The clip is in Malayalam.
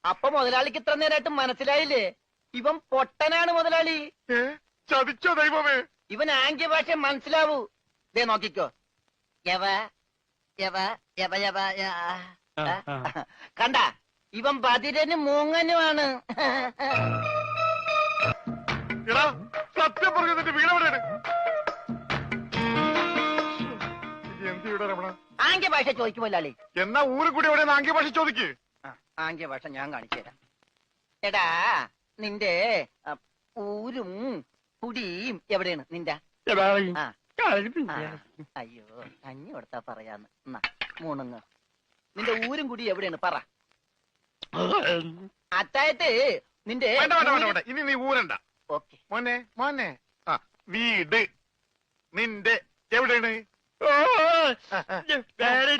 അപ്പൊ മുതലാളിക്ക് ഇത്ര നേരമായിട്ട് മനസ്സിലായില്ലേ? ഇവൻ പൊട്ടനാണ് മുതലാളി. ചതിച്ചോ ദൈവമേ? ഇവൻ ആംഗ്യ ഭാഷ മനസ്സിലാവൂ. ദേ നോക്കിക്കോ. യവ യവ യവ യവ കണ്ട, ഇവൻ ബദിരനും മൂങ്ങനുമാണ്. എടാ സത്യം പറഞ്ഞു, നിന്റെ വീടെവിടെയാണ്? എന്ത് ഇവിടെ രമണ? ആംഗ്യ ഭാഷ ചോദിക്കും മുതലാളി. എന്നാ ഊരും കൂടി എവിടെയാണ് ആംഗ്യ ഭാഷ ചോദിക്ക്. ആംഗ്യ ഭാഷ ഞാൻ കാണിച്ചു തരാം. എടാ നിന്റെ ഊരും കുടിയും എവിടെയാണ് നിന്റെ? അയ്യോ കഞ്ഞി കൊടുത്താ പറയാന്ന്. എന്നാ മൂണുങ്ങ്. നിന്റെ ഊരും കുടി എവിടെയാണ് പറ. അത്തായത് നിന്റെ ഇനി നീ ഊരണ്ട. ഓക്കെ മോനെ മോനെ. വീട് നിന്റെ എവിടെയാണ്? പേര്